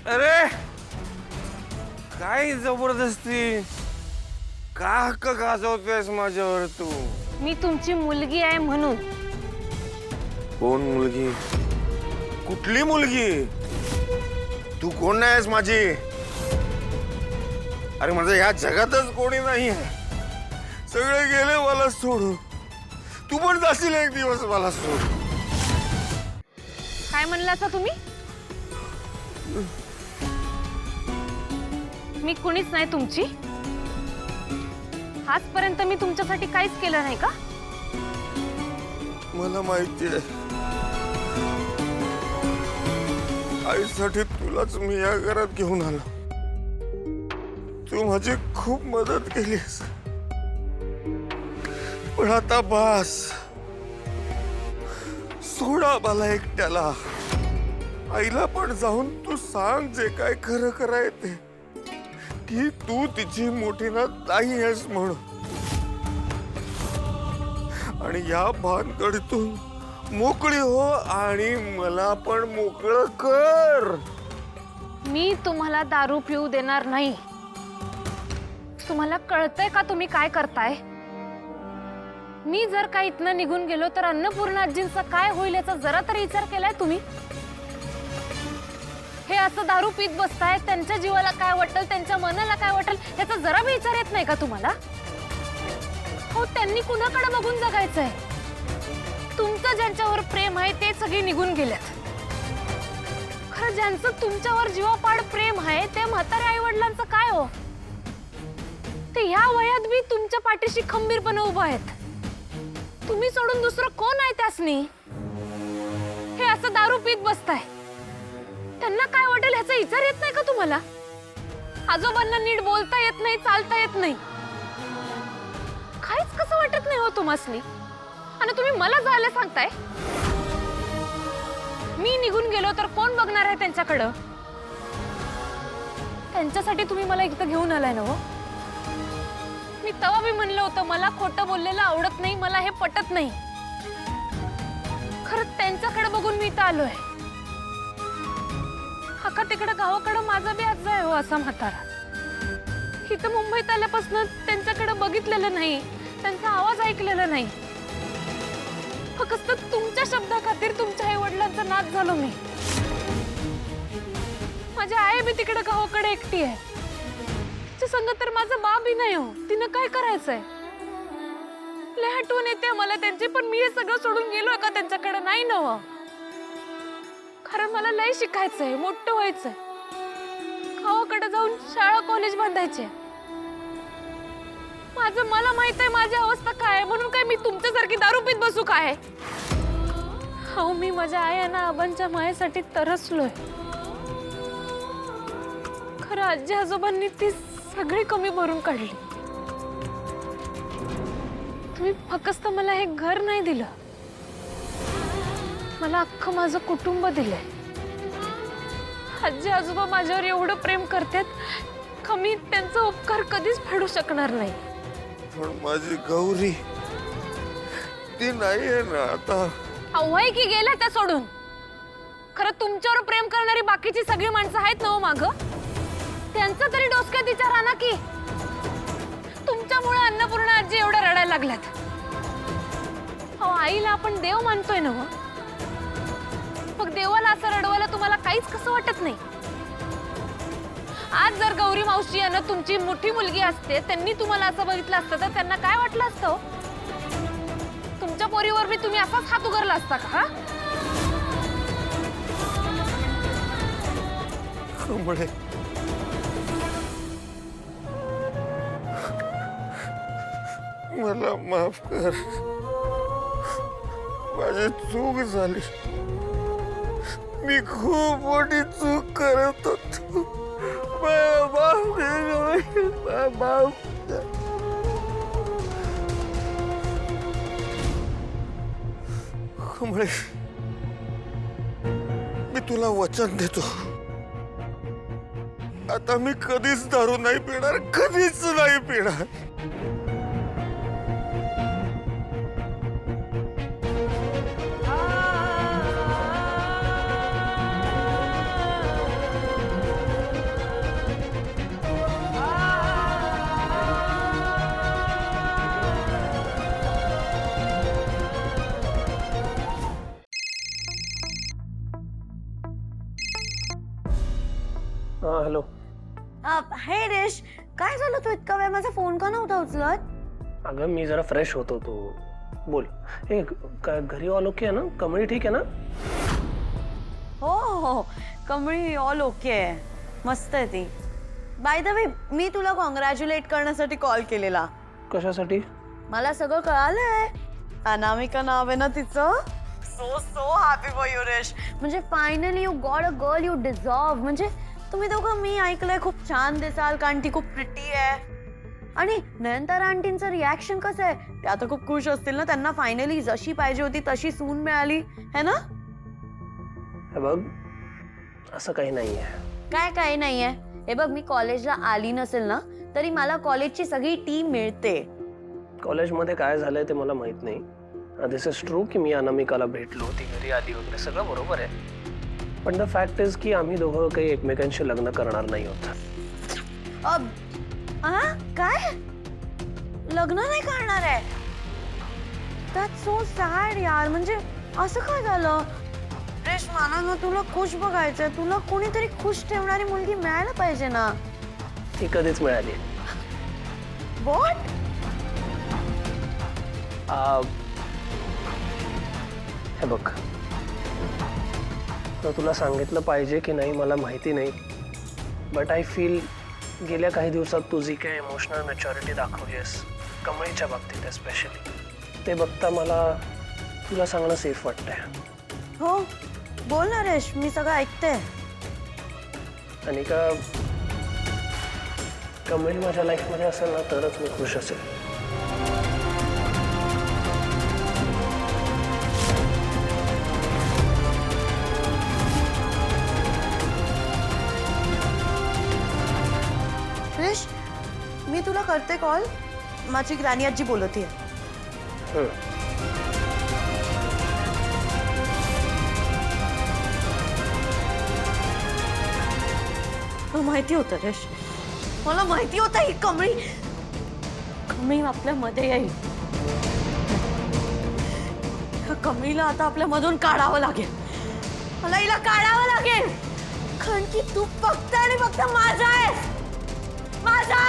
अरे काय जबरदस्ती, का हक्क गाजवतेस माझ्यावर तू? मी तुमची मुलगी आहे म्हणून. कोण मुलगी? कुठली मुलगी? तू कोण नाहीस माझी? अरे माझं या जगातच कोणी नाही आहे. सगळे गेले मला सोडून. तू पण जाशील एक दिवस मला सोड. काय म्हणलासा तुम्ही? मी कुणीच नाही तुमची? आजपर्यंत मी तुमच्यासाठी काहीच केलं नाही का? मला माहिती आहे, आईसाठी तुलाच मी या घरात घेऊन आलो. तू माझी खूप मदत केलीस, पण आता बस. सोडा मला एकट्याला. आईला पण जाऊन तू सांग जे काय खरं कराय ते, की तू तिची मोठी ना नाही आहेस म्हणून. आणि या भानगडीतून मोकळी हो आणि मला पण मोकळं कर. मी तुम्हाला दारू पिऊ देणार नाही. तुम्हाला कळतंय का तुम्ही काय करताय? मी जर का इथनं निघून गेलो तर अन्नपूर्णा आजींचा काय होईल याचा जरा तरी विचार केलाय तुम्ही? हे असं दारू पीत बसताय, त्यांच्या जीवाला काय वाटेल, त्यांच्या मनाला काय वाटेल याचा जरा भी विचार येत नाही का तुम्हाला? हो, त्यांनी कुणाकडे बघून जगायचंय? तुमचं ज्यांच्यावर प्रेम आहे ते सगळे निघून गेलेत. खरं ज्यांचं तुमच्यावर जीवापाड प्रेम आहे ते म्हातारे आई वडिलांचं काय हो? ते ह्या वयात बी तुमच्या पाठीशी खंबीरपणे उभा आहेत. तुम्ही सोडून दुसरं कोण आहे त्यासनी? हे असं दारू पीत बसताय, त्यांना काय वाटेल ह्याचा विचार येत नाही का तुम्हाला? आजोबांना नीट बोलता येत नाही, चालता येत नाही, काहीच कसं वाटत नाही हो तुम्हासनी? आणि तुम्ही मला जायला सांगताय? मी निघून गेलो तर कोण बघणार आहे त्यांच्याकडं? त्यांच्यासाठी तुम्ही मला इथं घेऊन आलाय ना हो? मी तेव्हा बी म्हणलं होतं मला खोटं बोललेलं आवडत नाही, मला हे पटत नाही. खरं त्यांच्याकडे बघून मी इथं आलोय. हका तिकडे गावाकडे माझा बी आज आहे हो असा म्हातारा. इथं मुंबईत आल्यापासून त्यांच्याकडे बघितलेलं नाही, त्यांचा आवाज ऐकलेला नाही. फक्त तुमच्या शब्दा खातीर तुमच्या आई वडिलांचा नाद झालो मी. माझी आई बी तिकडे गावाकडे एकटी आहे. तिच्या संग तर माझा बाबी नाही हो. तिनं काय करायचंय? लय आठवण येते मला त्यांची, पण मी हे सगळं सोडून गेलोय का त्यांच्याकडे? नाही ना हो. खरं मला लय शिकायचंय, मोठं व्हायचंय, गावाकडे जाऊन शाळा कॉलेज बांधायचे. माझं मला माहित आहे माझी अवस्था काय आहे, म्हणून काय मी तुमच्यासारखी दारू पीत बसू काय? हो, मी माझ्या आई आणि आबांच्या मायेसाठी तरसलोय. खरं आजी आजोबांनी ती सगळी कमी भरून काढली. तुम्ही फक्त मला हे घर नाही दिलं, मला अख्खं माझं कुटुंब दिलंय. आजी आजोबा माझ्यावर एवढं प्रेम करतात का मी त्यांचा उपकार कधीच फेडू शकणार नाही. पण माझी गौरी ती नाही आहे ना आता. अवय की गेल्या त्या सोडून. खरं तुमच्यावर प्रेम करणारी बाकीची सगळी माणसं आहेत ना हो मागं, त्यांचं तरी डोसक्यात विचार आणा की तुमच्यामुळे अन्नपूर्णा आजी एवढ्या रडायला लागल्यात. अहो, आईला आपण देव मानतोय ना हो, मग देवाला असं रडवायला तुम्हाला काहीच कसं वाटत नाही? आज जर गौरी मावशी यांना तुमची मोठी मुलगी असते, त्यांनी तुम्हाला असं बघितलं असतं तर त्यांना काय वाटलं असतं? तुमच्या पोरीवर मी तुम्ही असाच हात उगारला असता का? कमळे, मला माफ कर. माझी चूक झाली. मी खूप मोठी चूक करत होतो. कमळे, मी तुला वचन देतो, आता मी कधीच दारू नाही पिणार, कधीच नाही पिणार. हां हॅलो. हे रेश, काय झालं? तू इतका वेळ माझा फोन का नव्हता उचलत? अगं मी जरा फ्रेश होतो. तू बोल. हे घरी ऑल ओके आहे ना? कमळी ठीक आहे ना? हो हो, कमळी ऑल ओके आहे, मस्त आहे ती. बाय द वे, मी तुला कॉंग्रॅच्युलेट करण्यासाठी कॉल केलेला. कशासाठी? मला सगळं कळालंय. अनामिका नाव आहे ना तिचं. So so happy for you रेश. म्हणजे finally you got a girl you deserve. म्हणजे तुम्ही दोघं, मी ऐकलंय, खूप छान दिसाल कारण ती खूप प्रिटी आहे. आणि नयनतारा आंटींचं रिॲक्शन कसं आहे? त्या तर खूप खुश असतील ना, त्यांना फायनली जशी पाहिजे होती तशी सून मिळाली है ना? हे बघ, असं काही नाही आहे. काय काही नाहीये. हे बघ, मी कॉलेजला आली नसेल ना तरी मला कॉलेजची सगळी टीम मिळते. कॉलेजमध्ये काय झालंय ते मला माहित नाही. दिस इज ट्रू की मी अनामिकाला भेटलो, ती घरी आली वगैरे, सगळं बरोबर आहे. पण द फॅक्ट इज की आम्ही दोघं काही एकमेकांशी लग्न करणार नाही होत. काय? लग्न नाही करणार आहे? दॅट्स सो सॅड यार. म्हणजे असं काय झालं? रेश, मला ना तुला खुश बघायचंय. तुला कोणीतरी खुश ठेवणारी मुलगी मिळायला पाहिजे ना. ती कधीच मिळाली. व्हॉट? हे बघ, तर तुला सांगितलं पाहिजे की नाही मला माहिती नाही, बट आय फील गेल्या काही दिवसात तू जी काही इमोशनल मॅच्युरिटी दाखवलीस कमळीच्या बाबतीत एस्पेशली, ते बघता मला तुला सांगणं सेफ वाटतंय. हो, बोल ना रेश, मी सगळं ऐकते. आणि का कमळी माझ्या लाईफमध्ये असेल ना तरच मी खुश असेल. रेश, मी तुला करते कॉल. माझी ग्रॅनी आजी बोलतीये. माहिती होतं रेश, मला माहिती होतं ही कमळी आपल्यामध्ये येईल. कमळीला आता आपल्यामधून काढावं लागेल. मला हिला काढावं लागेल कारण की तू फक्त आणि फक्त माझा आहेस. माझा.